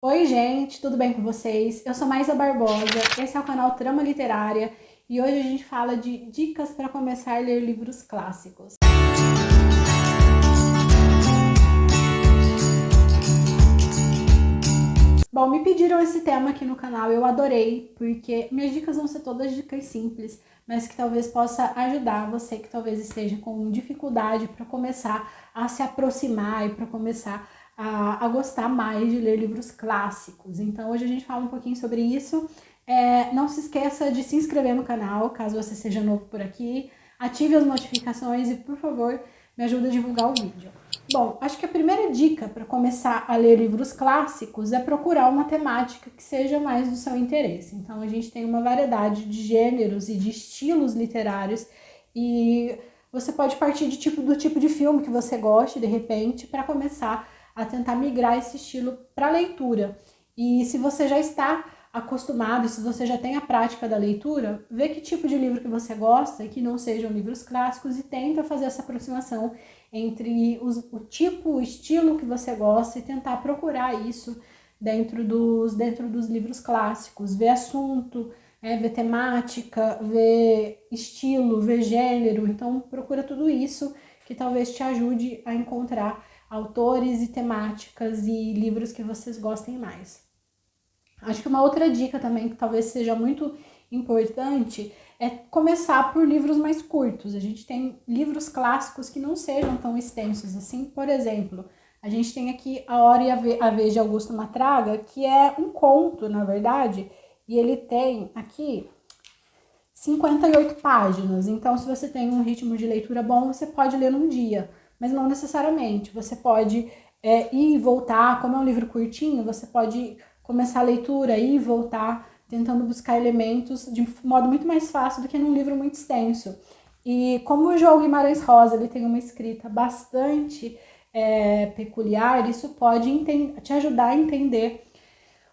Oi, gente, tudo bem com vocês? Eu sou Maísa Barbosa, esse é o canal Trama Literária e hoje a gente fala de dicas para começar a ler livros clássicos. Bom, me pediram esse tema aqui no canal, eu adorei, porque minhas dicas vão ser todas dicas simples, mas que talvez possa ajudar você que talvez esteja com dificuldade para começar a se aproximar e para começar a gostar mais de ler livros clássicos. Então hoje a gente fala um pouquinho sobre isso. Não se esqueça de se inscrever no canal, caso você seja novo por aqui, ative as notificações e, por favor, me ajude a divulgar o vídeo. Bom, acho que a primeira dica para começar a ler livros clássicos é procurar uma temática que seja mais do seu interesse. Então, a gente tem uma variedade de gêneros e de estilos literários e você pode partir do tipo de filme que você goste, de repente, para começar a tentar migrar esse estilo para a leitura. E se você já está acostumado, se você já tem a prática da leitura, vê que tipo de livro que você gosta, que não sejam livros clássicos, e tenta fazer essa aproximação entre o tipo, o estilo que você gosta e tentar procurar isso dentro dos livros clássicos, ver assunto, ver temática, ver estilo, ver gênero. Então procura tudo isso que talvez te ajude a encontrar autores e temáticas e livros que vocês gostem mais. Acho que uma outra dica também que talvez seja muito importante é começar por livros mais curtos. A gente tem livros clássicos que não sejam tão extensos assim. Por exemplo, a gente tem aqui A Hora e a Vez de Augusto Matraga, que é um conto, na verdade, e ele tem aqui 58 páginas. Então, se você tem um ritmo de leitura bom, você pode ler num dia, mas não necessariamente. Você pode ir e voltar, como é um livro curtinho, você pode começar a leitura, ir e voltar, tentando buscar elementos de modo muito mais fácil do que num livro muito extenso. E como o João Guimarães Rosa ele tem uma escrita bastante peculiar, isso pode te ajudar a entender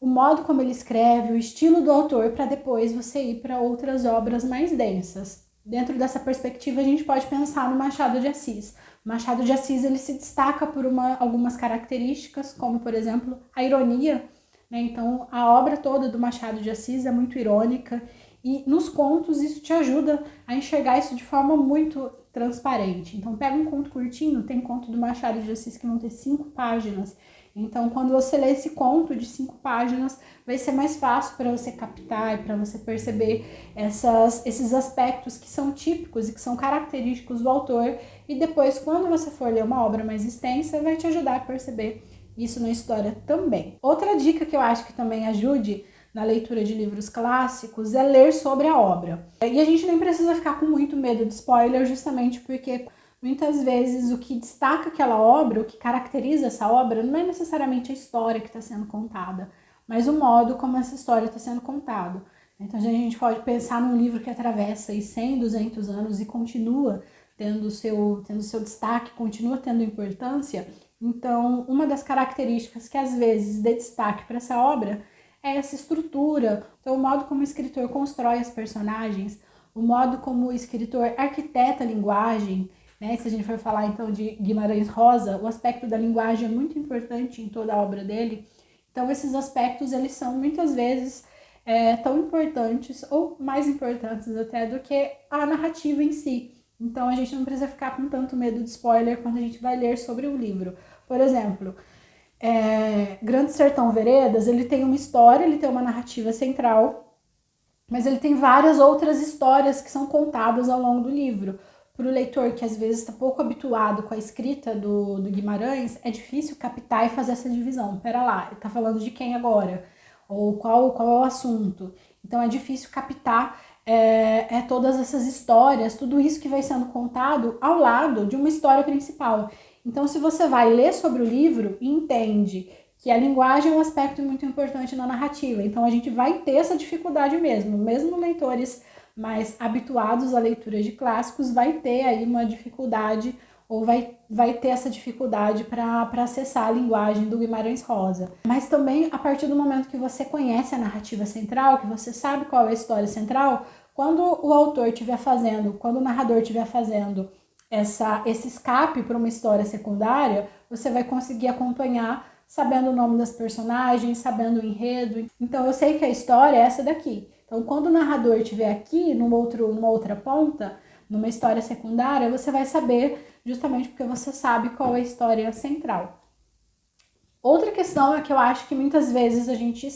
o modo como ele escreve, o estilo do autor, para depois você ir para outras obras mais densas. Dentro dessa perspectiva, a gente pode pensar no Machado de Assis. O Machado de Assis ele se destaca por algumas características, como, por exemplo, a ironia. Então, a obra toda do Machado de Assis é muito irônica e nos contos isso te ajuda a enxergar isso de forma muito transparente. Então, pega um conto curtinho, tem conto do Machado de Assis que vão ter 5 páginas. Então, quando você lê esse conto de 5 páginas, vai ser mais fácil para você captar e para você perceber esses aspectos que são típicos e que são característicos do autor. E depois, quando você for ler uma obra mais extensa, vai te ajudar a perceber isso na história também. Outra dica que eu acho que também ajude na leitura de livros clássicos é ler sobre a obra. E a gente nem precisa ficar com muito medo de spoiler, justamente porque muitas vezes o que destaca aquela obra, o que caracteriza essa obra, não é necessariamente a história que está sendo contada, mas o modo como essa história está sendo contada. Então a gente pode pensar num livro que atravessa 100, 200 anos e continua tendo seu destaque, continua tendo importância. Então, uma das características que às vezes dê destaque para essa obra é essa estrutura. Então, o modo como o escritor constrói as personagens, o modo como o escritor arquiteta a linguagem, né? Se a gente for falar então de Guimarães Rosa, o aspecto da linguagem é muito importante em toda a obra dele. Então, esses aspectos, eles são muitas vezes tão importantes ou mais importantes até do que a narrativa em si. Então, a gente não precisa ficar com tanto medo de spoiler quando a gente vai ler sobre o livro. Por exemplo, Grande Sertão Veredas, ele tem uma história, ele tem uma narrativa central, mas ele tem várias outras histórias que são contadas ao longo do livro. Para o leitor que às vezes está pouco habituado com a escrita do Guimarães, é difícil captar e fazer essa divisão. Pera lá, ele está falando de quem agora? Ou qual é o assunto? Então é difícil captar todas essas histórias, tudo isso que vai sendo contado ao lado de uma história principal. Então, se você vai ler sobre o livro e entende que a linguagem é um aspecto muito importante na narrativa, então a gente vai ter essa dificuldade mesmo leitores mais habituados à leitura de clássicos vai ter aí uma dificuldade ou vai ter essa dificuldade para acessar a linguagem do Guimarães Rosa. Mas também, a partir do momento que você conhece a narrativa central, que você sabe qual é a história central, quando o autor estiver fazendo, quando o narrador estiver fazendo esse escape para uma história secundária, você vai conseguir acompanhar sabendo o nome das personagens, sabendo o enredo. Então eu sei que a história é essa daqui. Então quando o narrador estiver aqui, numa outra ponta, numa história secundária, você vai saber justamente porque você sabe qual é a história central. Outra questão é que eu acho que muitas vezes a gente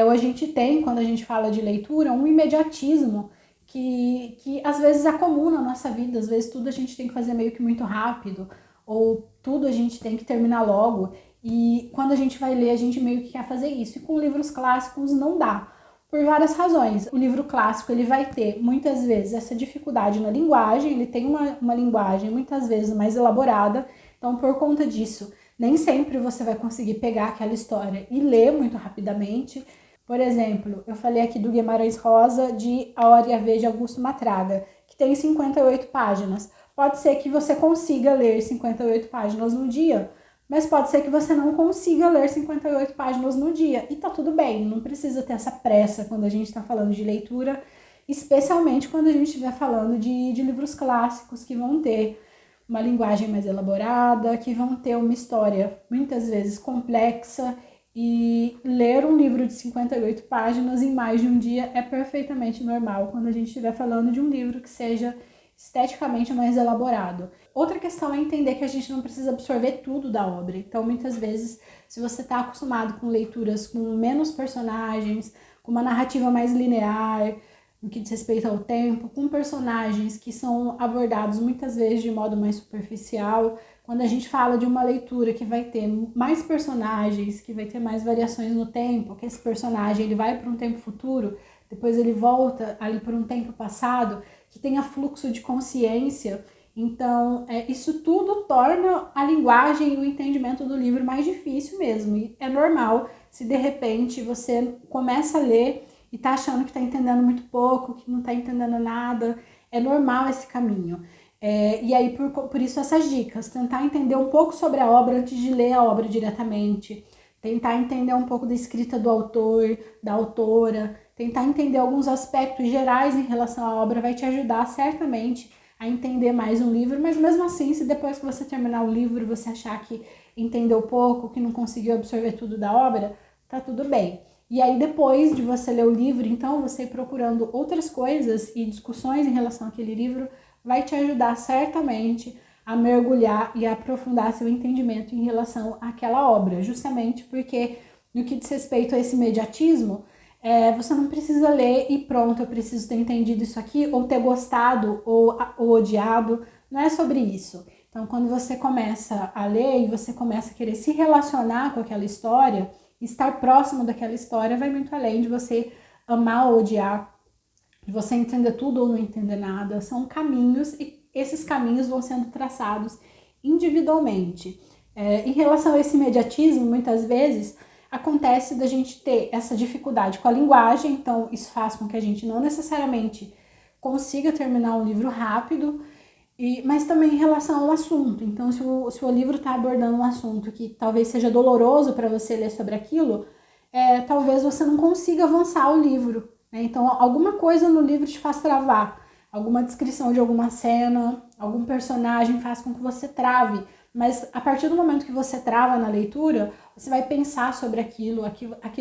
ou a gente tem, quando a gente fala de leitura, um imediatismo que às vezes é comum na nossa vida, às vezes tudo a gente tem que fazer meio que muito rápido, ou tudo a gente tem que terminar logo, e quando a gente vai ler, a gente meio que quer fazer isso, e com livros clássicos não dá, por várias razões. O livro clássico, ele vai ter, muitas vezes, essa dificuldade na linguagem, ele tem uma linguagem, muitas vezes, mais elaborada, então, por conta disso, nem sempre você vai conseguir pegar aquela história e ler muito rapidamente. Por exemplo, eu falei aqui do Guimarães Rosa, de A Hora e a Vez, de Augusto Matraga, que tem 58 páginas. Pode ser que você consiga ler 58 páginas no dia, mas pode ser que você não consiga ler 58 páginas no dia. E tá tudo bem, não precisa ter essa pressa quando a gente está falando de leitura, especialmente quando a gente estiver falando de livros clássicos que vão ter uma linguagem mais elaborada, que vão ter uma história muitas vezes complexa, e ler um livro de 58 páginas em mais de um dia é perfeitamente normal quando a gente estiver falando de um livro que seja esteticamente mais elaborado. Outra questão é entender que a gente não precisa absorver tudo da obra. Então, muitas vezes, se você está acostumado com leituras com menos personagens, com uma narrativa mais linear, no que diz respeito ao tempo, com personagens que são abordados muitas vezes de modo mais superficial. Quando a gente fala de uma leitura que vai ter mais personagens, que vai ter mais variações no tempo, que esse personagem ele vai para um tempo futuro, depois ele volta ali para um tempo passado, que tenha fluxo de consciência. Então, isso tudo torna a linguagem e o entendimento do livro mais difícil mesmo. E é normal se de repente você começa a ler e tá achando que tá entendendo muito pouco, que não tá entendendo nada. É normal esse caminho. E aí, por isso, essas dicas. Tentar entender um pouco sobre a obra antes de ler a obra diretamente. Tentar entender um pouco da escrita do autor, da autora. Tentar entender alguns aspectos gerais em relação à obra vai te ajudar, certamente, a entender mais um livro. Mas mesmo assim, se depois que você terminar o livro, você achar que entendeu pouco, que não conseguiu absorver tudo da obra, tá tudo bem. E aí, depois de você ler o livro, então, você ir procurando outras coisas e discussões em relação àquele livro, vai te ajudar certamente a mergulhar e a aprofundar seu entendimento em relação àquela obra, justamente porque, no que diz respeito a esse imediatismo, você não precisa ler e pronto, eu preciso ter entendido isso aqui, ou ter gostado ou odiado, não é sobre isso. Então, quando você começa a ler e você começa a querer se relacionar com aquela história, estar próximo daquela história vai muito além de você amar ou odiar, de você entender tudo ou não entender nada. São caminhos e esses caminhos vão sendo traçados individualmente. Em relação a esse imediatismo, muitas vezes acontece da gente ter essa dificuldade com a linguagem, então isso faz com que a gente não necessariamente consiga terminar um livro rápido, mas também em relação ao assunto. Então, se o livro está abordando um assunto que talvez seja doloroso para você ler sobre aquilo, talvez você não consiga avançar o livro, né? Então, alguma coisa no livro te faz travar. Alguma descrição de alguma cena, algum personagem faz com que você trave. Mas a partir do momento que você trava na leitura, você vai pensar sobre aquilo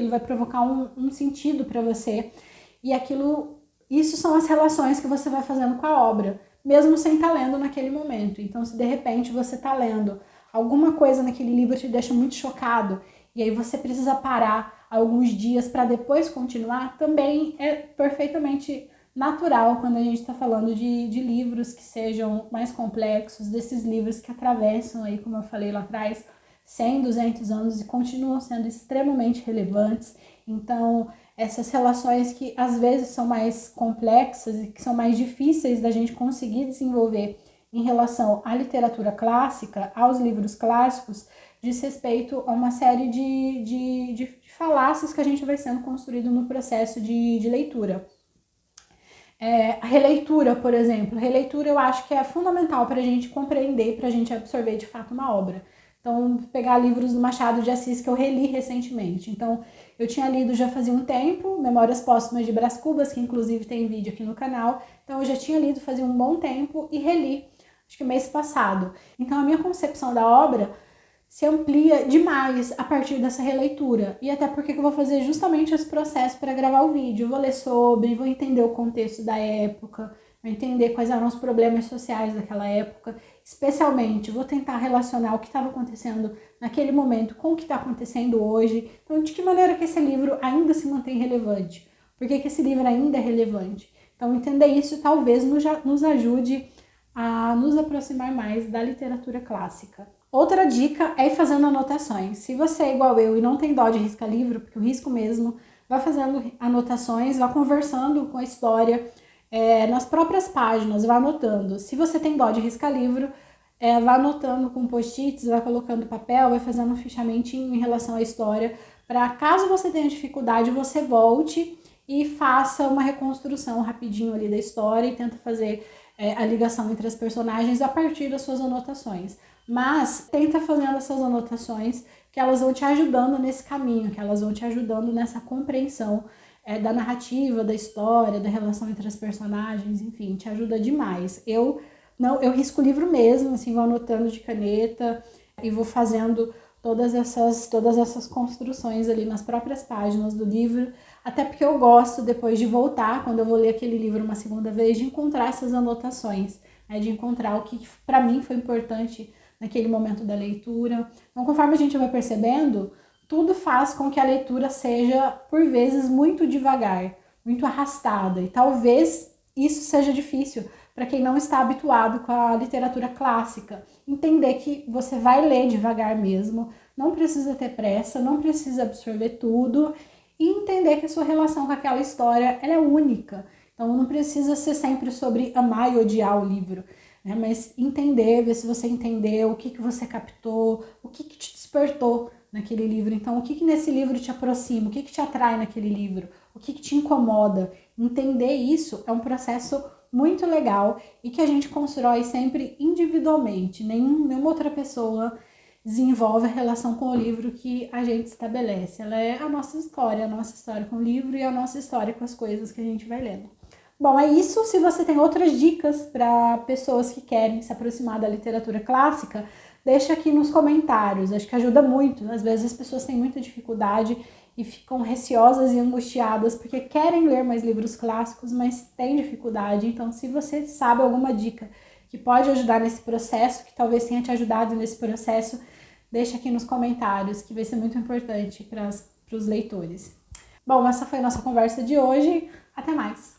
vai provocar um sentido para você. E isso são as relações que você vai fazendo com a obra, mesmo sem estar lendo naquele momento. Então, se de repente você está lendo alguma coisa naquele livro te deixa muito chocado, e aí você precisa parar alguns dias para depois continuar, também é perfeitamente natural quando a gente está falando de livros que sejam mais complexos, desses livros que atravessam aí, como eu falei lá atrás, 100, 200 anos e continuam sendo extremamente relevantes. Então, essas relações que às vezes são mais complexas e que são mais difíceis da gente conseguir desenvolver em relação à literatura clássica, aos livros clássicos, diz respeito a uma série de falácias que a gente vai sendo construído no processo de leitura. A releitura, por exemplo. Releitura eu acho que é fundamental para a gente compreender, para a gente absorver de fato uma obra. Então, pegar livros do Machado de Assis que eu reli recentemente. Então, eu tinha lido já fazia um tempo, Memórias Póstumas de Brás Cubas, que inclusive tem vídeo aqui no canal. Então, eu já tinha lido fazia um bom tempo e reli, acho que mês passado. Então, a minha concepção da obra se amplia demais a partir dessa releitura. E até porque eu vou fazer justamente esse processo para gravar o vídeo. Eu vou ler sobre, vou entender o contexto da época, vou entender quais eram os problemas sociais daquela época. Especialmente, vou tentar relacionar o que estava acontecendo naquele momento com o que está acontecendo hoje. Então, de que maneira que esse livro ainda se mantém relevante? Por que esse livro ainda é relevante? Então, entender isso talvez nos ajude a nos aproximar mais da literatura clássica. Outra dica é ir fazendo anotações. Se você é igual eu e não tem dó de riscar livro, porque eu risco mesmo, vá fazendo anotações, vá conversando com a história nas próprias páginas, vá anotando. Se você tem dó de riscar livro, vá anotando com post-its, vá colocando papel, vai fazendo um fichamentinho em relação à história, para caso você tenha dificuldade, você volte e faça uma reconstrução rapidinho ali da história e tenta fazer a ligação entre as personagens a partir das suas anotações. Mas tenta fazendo essas anotações que elas vão te ajudando nesse caminho, que elas vão te ajudando nessa compreensão da narrativa, da história, da relação entre as personagens, enfim, te ajuda demais. Eu risco o livro mesmo, assim, vou anotando de caneta e vou fazendo todas essas construções ali nas próprias páginas do livro, até porque eu gosto, depois de voltar, quando eu vou ler aquele livro uma segunda vez, de encontrar essas anotações, né, de encontrar o que para mim foi importante naquele momento da leitura. Então, conforme a gente vai percebendo, tudo faz com que a leitura seja, por vezes, muito devagar, muito arrastada, e talvez isso seja difícil para quem não está habituado com a literatura clássica. Entender que você vai ler devagar mesmo, não precisa ter pressa, não precisa absorver tudo, e entender que a sua relação com aquela história ela é única. Então não precisa ser sempre sobre amar e odiar o livro, né? Mas entender, ver se você entendeu, o que você captou, o que te despertou naquele livro. Então, o que nesse livro te aproxima, o que te atrai naquele livro, o que te incomoda. Entender isso é um processo muito legal e que a gente constrói sempre individualmente. Nenhuma outra pessoa desenvolve a relação com o livro que a gente estabelece. Ela é a nossa história com o livro e a nossa história com as coisas que a gente vai lendo. Bom, é isso. Se você tem outras dicas para pessoas que querem se aproximar da literatura clássica, deixa aqui nos comentários. Acho que ajuda muito. Às vezes as pessoas têm muita dificuldade e ficam receosas e angustiadas porque querem ler mais livros clássicos, mas têm dificuldade. Então, se você sabe alguma dica que pode ajudar nesse processo, que talvez tenha te ajudado nesse processo, deixa aqui nos comentários, que vai ser muito importante para os leitores. Bom, essa foi a nossa conversa de hoje. Até mais!